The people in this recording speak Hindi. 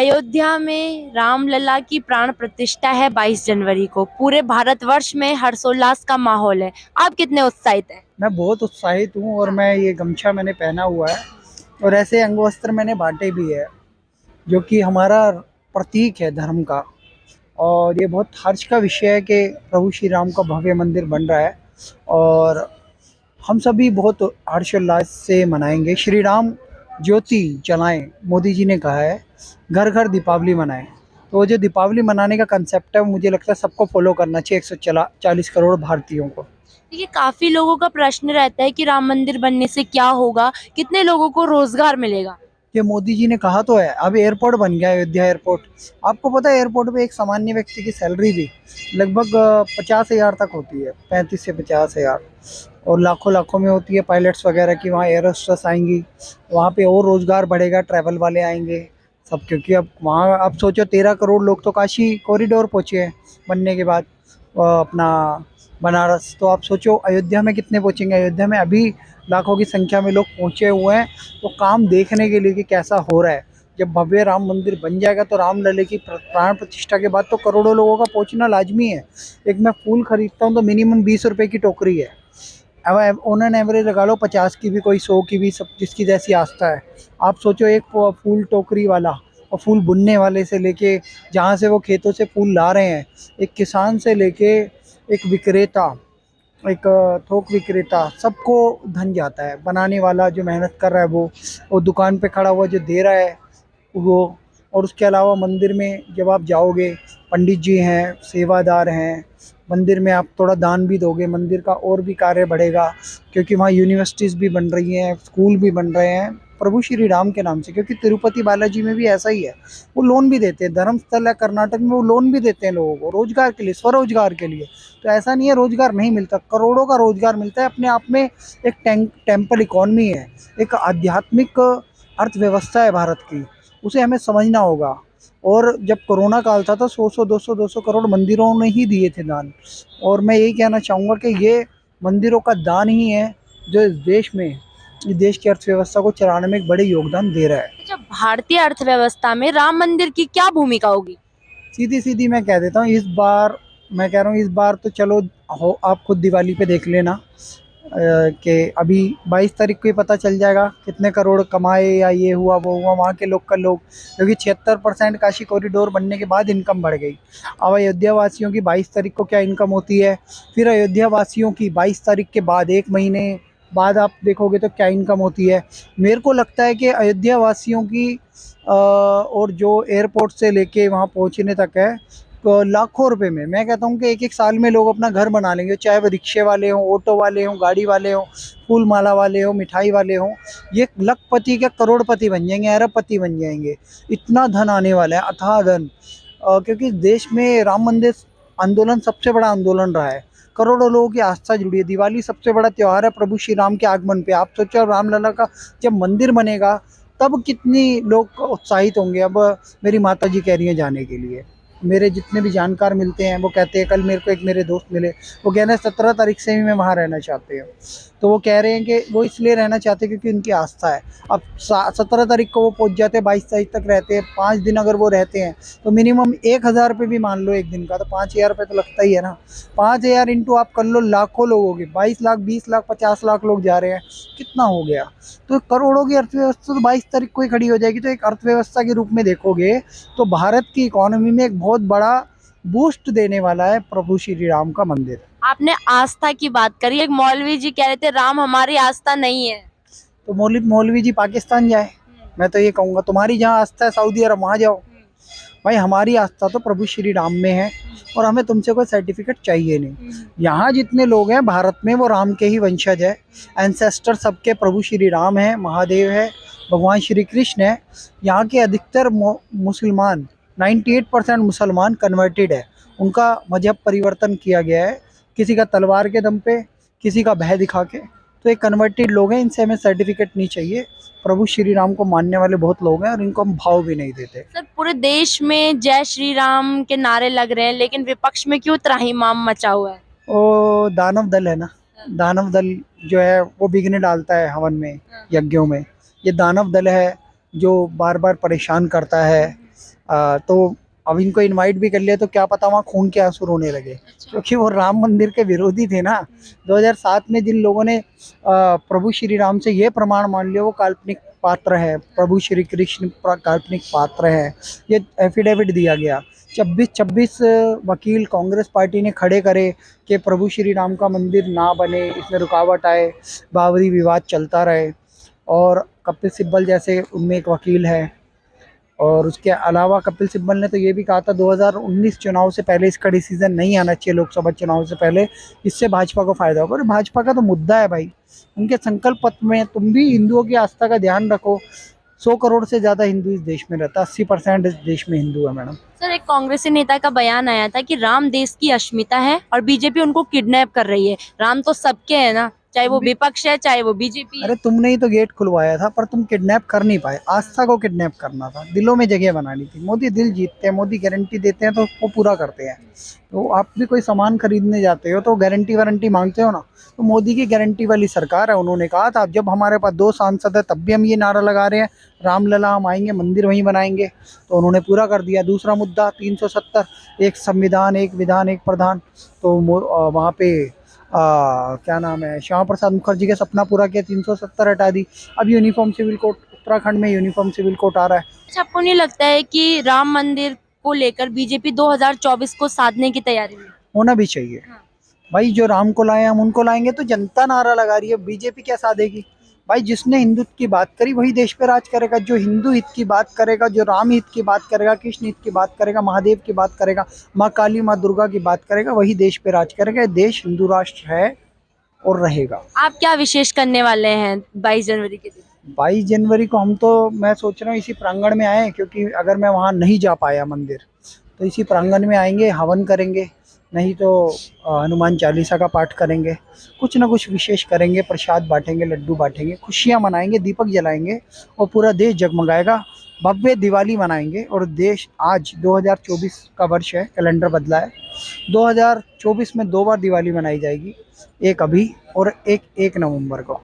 अयोध्या में रामलला की प्राण प्रतिष्ठा है 22 जनवरी को। पूरे भारतवर्ष में हर्षोल्लास का माहौल है। आप कितने उत्साहित हैं? मैं बहुत उत्साहित हूँ और मैं ये गमछा मैंने पहना हुआ है और ऐसे अंगवस्त्र मैंने बांटे भी है जो कि हमारा प्रतीक है धर्म का। और ये बहुत हर्ष का विषय है कि प्रभु श्री राम का भव्य मंदिर बन रहा है और हम सभी बहुत हर्षोल्लास से मनाएंगे। श्री राम ज्योति जलाएं, मोदी जी ने कहा है, घर घर दीपावली मनाएं। तो वो जो दीपावली मनाने का कंसेप्ट है वो मुझे लगता है सबको फॉलो करना चाहिए, 140 करोड़ भारतीयों को। देखिए, काफी लोगों का प्रश्न रहता है कि राम मंदिर बनने से क्या होगा, कितने लोगों को रोजगार मिलेगा। ये मोदी जी ने कहा तो है, अब एयरपोर्ट बन गया है अयोध्या एयरपोर्ट। आपको पता है एयरपोर्ट पे एक सामान्य व्यक्ति की सैलरी भी लगभग 50,000 तक होती है, 35 से 50,000। और लाखों लाखों में होती है पायलट्स वगैरह की। वहाँ एयर होस्टेस आएंगी, वहाँ पे और रोजगार बढ़ेगा, ट्रैवल वाले आएंगे सब। क्योंकि अब वहाँ आप सोचो 13 करोड़ लोग तो काशी कॉरिडोर पहुँचे हैं बनने के बाद अपना बनारस। तो आप सोचो अयोध्या में कितने पहुँचेंगे। अयोध्या में अभी लाखों की संख्या में लोग पहुँचे हुए हैं तो काम देखने के लिए कि कैसा हो रहा है। जब भव्य राम मंदिर बन जाएगा तो रामलले की प्राण प्रतिष्ठा के बाद तो करोड़ों लोगों का पहुँचना लाजमी है। एक मैं फूल खरीदता हूँ तो मिनिमम 20 रुपए की टोकरी है। अब ऑन एन एवरेज लगा लो 50 की भी, कोई 100 की भी, सब जिसकी जैसी आस्था है। आप सोचो एक फूल टोकरी वाला और फूल बुनने वाले से लेके जहाँ से वो खेतों से फूल ला रहे हैं, एक किसान से लेके एक विक्रेता, एक थोक विक्रेता, सबको धन जाता है। बनाने वाला जो मेहनत कर रहा है वो दुकान पे खड़ा हुआ जो दे रहा है वो। और उसके अलावा मंदिर में जब आप जाओगे, पंडित जी हैं, सेवादार हैं, मंदिर में आप थोड़ा दान भी दोगे, मंदिर का और भी कार्य बढ़ेगा। क्योंकि वहाँ यूनिवर्सिटीज़ भी बन रही हैं, स्कूल भी बन रहे हैं प्रभु श्री राम के नाम से। क्योंकि तिरुपति बालाजी में भी ऐसा ही है, वो लोन भी देते हैं। धर्मस्थल है कर्नाटक में, वो लोन भी देते हैं लोगों को रोजगार के लिए, स्वरोजगार के लिए। तो ऐसा नहीं है रोजगार नहीं मिलता, करोड़ों का रोजगार मिलता है। अपने आप में एक टेम्पल इकॉनमी है, एक आध्यात्मिक अर्थव्यवस्था है भारत की, उसे हमें समझना होगा। और जब कोरोना काल था तो 100 करोड़ मंदिरों ने ही दिए थे दान। और मैं यही कहना चाहूँगा कि ये मंदिरों का दान ही है जो इस देश की अर्थव्यवस्था को चलाने में एक बड़े योगदान दे रहा है। अच्छा, भारतीय अर्थव्यवस्था में राम मंदिर की क्या भूमिका होगी? सीधी सीधी मैं कह देता हूँ, इस बार मैं कह रहा हूँ, इस बार तो चलो हो, आप खुद दिवाली पे देख लेना कि अभी 22 तारीख को ही पता चल जाएगा कितने करोड़ कमाए या ये हुआ वो हुआ वहाँ के लोकल लोग। क्योंकि 76% काशी कॉरिडोर बनने के बाद इनकम बढ़ गई। अब अयोध्या वासियों की 22 तारीख को क्या इनकम होती है, फिर अयोध्या वासियों की 22 तारीख के बाद 1 महीने बाद आप देखोगे तो क्या इनकम होती है। मेरे को लगता है कि अयोध्या वासियों की और जो एयरपोर्ट से लेके वहाँ पहुँचने तक है तो लाखों रुपए में, मैं कहता हूँ कि एक एक साल में लोग अपना घर बना लेंगे। चाहे वो रिक्शे वाले हों, ऑटो वाले हों, गाड़ी वाले हों, फूल माला वाले हों, मिठाई वाले हों, ये लखपति के करोड़पति बन जाएंगे, अरबपति बन जाएंगे। इतना धन आने वाला है, अथाह धन। क्योंकि देश में राम मंदिर आंदोलन सबसे बड़ा आंदोलन रहा है। करोड़ों लोगों की आस्था जुड़ी है। दिवाली सबसे बड़ा त्यौहार है प्रभु श्री राम के आगमन पे। आप सोचो रामलला का जब मंदिर बनेगा तब कितनी लोग उत्साहित होंगे। अब मेरी माता जी कह रही हैं जाने के लिए। मेरे जितने भी जानकार मिलते हैं वो कहते हैं, कल मेरे को एक मेरे दोस्त मिले, वो कह रहे हैं 17 तारीख से भी मैं वहाँ रहना चाहते हैं। तो वो कह रहे हैं कि वो इसलिए रहना चाहते हैं क्योंकि उनकी आस्था है। अब 17 तारीख को वो पहुँच जाते हैं, 22 तारीख तक रहते हैं, 5 दिन अगर वो रहते हैं तो मिनिमम 1,000 रुपये भी मान लो एक दिन का, तो 5,000 रुपये तो लगता ही है ना। 5,000 इंटू आप कर लो लाखों लोगों की, 22 लाख, 20 लाख, 50 लाख लोग जा रहे हैं, कितना हो गया। तो करोड़ों की अर्थव्यवस्था तो 22 तारीख को ही खड़ी हो जाएगी। तो एक अर्थव्यवस्था के रूप में देखोगे तो भारत की इकोनॉमी में एक बहुत बड़ा बूस्ट देने वाला है प्रभु श्री राम का मंदिर। आपने आस्था की बात करी। एक मौलवी जी कह रहे थे राम हमारी आस्था नहीं है। तो मौलवी जी पाकिस्तान जाए। मैं तो ये कहूँगा तुम्हारी जहाँ आस्था है सऊदी अरब, वहाँ जाओ। भाई हमारी आस्था तो प्रभु श्री राम में है और हमें तुमसे कोई सर्टिफिकेट चाहिए नहीं। यहाँ जितने लोग हैं भारत में वो राम के ही वंशज है। एंसेस्टर सबके प्रभु श्री राम है, महादेव है, भगवान श्री कृष्ण है। यहाँ के अधिकतर मुसलमान, 98% मुसलमान कन्वर्टेड है। उनका मजहब परिवर्तन किया गया है, किसी का तलवार के दम पे, किसी का भय दिखा के। तो ये कन्वर्टेड लोग हैं, इनसे हमें सर्टिफिकेट नहीं चाहिए। प्रभु श्री राम को मानने वाले बहुत लोग हैं और इनको हम भाव भी नहीं देते। सर, पूरे देश में जय श्री राम के नारे लग रहे हैं, लेकिन विपक्ष में क्यों त्राहिमाम मचा हुआ है? वो दानव दल है ना, दानव दल जो है वो विघ्न डालता है हवन में, यज्ञों में। ये दानव दल है जो बार बार परेशान करता है। तो अब इनको इनवाइट भी कर लिया तो क्या पता वहाँ खून के आंसू रोने लगे, क्योंकि वो राम मंदिर के विरोधी थे ना। 2007 में जिन लोगों ने प्रभु श्री राम से ये प्रमाण मान लिया वो काल्पनिक पात्र है, प्रभु श्री कृष्ण काल्पनिक पात्र है, ये एफिडेविट दिया गया। 26 वकील कांग्रेस पार्टी ने खड़े करे कि प्रभु श्री राम का मंदिर ना बने, इसमें रुकावट आए, बाबरी विवाद चलता रहे। और कपिल सिब्बल जैसे उनमें एक वकील है। और उसके अलावा कपिल सिब्बल ने तो ये भी कहा था 2019 चुनाव से पहले इसका डिसीजन नहीं आना चाहिए, लोकसभा चुनाव से पहले, इससे भाजपा को फायदा होगा। और भाजपा का तो मुद्दा है भाई, उनके संकल्प पत्र में तुम भी हिंदुओं की आस्था का ध्यान रखो। 100 करोड़ से ज़्यादा हिंदू इस देश में रहता है, 80% इस देश में हिंदू है मैडम। सर, एक कांग्रेसी नेता का बयान आया था कि राम देश की अस्मिता है और बीजेपी उनको किडनैप कर रही है। राम तो सबके है ना, चाहे वो विपक्ष है चाहे वो बीजेपी है। अरे तुमने ही तो गेट खुलवाया था, पर तुम किडनैप कर नहीं पाए। आस्था को किडनैप करना था, दिलों में जगह बनानी थी। मोदी दिल जीतते हैं, मोदी गारंटी देते हैं तो वो पूरा करते हैं। तो आप भी कोई सामान खरीदने जाते हो तो गारंटी वारंटी मांगते हो ना, तो मोदी की गारंटी वाली सरकार है। उन्होंने कहा था जब हमारे पास 2 सांसद है तब भी हम ये नारा लगा रहे हैं रामलला हम आएंगे, मंदिर वहीं बनाएंगे, तो उन्होंने पूरा कर दिया। दूसरा मुद्दा 370, एक संविधान एक विधान एक प्रधान, तो वहाँ पे क्या नाम है, श्यामा प्रसाद मुखर्जी का सपना पूरा किया, 370 हटा दी। अब यूनिफॉर्म सिविल कोड, उत्तराखंड में यूनिफॉर्म सिविल कोड आ रहा है। अच्छा, आपको नहीं लगता है कि राम मंदिर को लेकर बीजेपी 2024 को साधने की तैयारी में? होना भी चाहिए। हाँ। भाई जो राम को लाए हम उनको लाएंगे, तो जनता नारा लगा रही है, बीजेपी क्या साधेगी। भाई जिसने हिंदुत्व की बात करी वही देश पे राज करेगा, जो हिंदू हित की बात करेगा, जो राम हित की बात करेगा, कृष्ण हित की बात करेगा, महादेव की बात करेगा, माँ काली माँ दुर्गा की बात करेगा, वही देश पे राज करेगा। ये देश हिंदू राष्ट्र है और रहेगा। आप क्या विशेष करने वाले हैं 22 जनवरी के दिन? 22 जनवरी को हम तो, मैं सोच रहा हूँ इसी प्रांगण में आए, क्योंकि अगर मैं वहाँ नहीं जा पाया मंदिर तो इसी प्रांगण में आएंगे, हवन करेंगे, नहीं तो हनुमान चालीसा का पाठ करेंगे, कुछ ना कुछ विशेष करेंगे, प्रसाद बांटेंगे, लड्डू बांटेंगे, खुशियाँ मनाएंगे, दीपक जलाएंगे और पूरा देश जगमगाएगा। भव्य दिवाली मनाएंगे। और देश आज 2024 का वर्ष है, कैलेंडर बदला है, 2024 में 2 बार दिवाली मनाई जाएगी, एक अभी और एक 1 नवंबर को।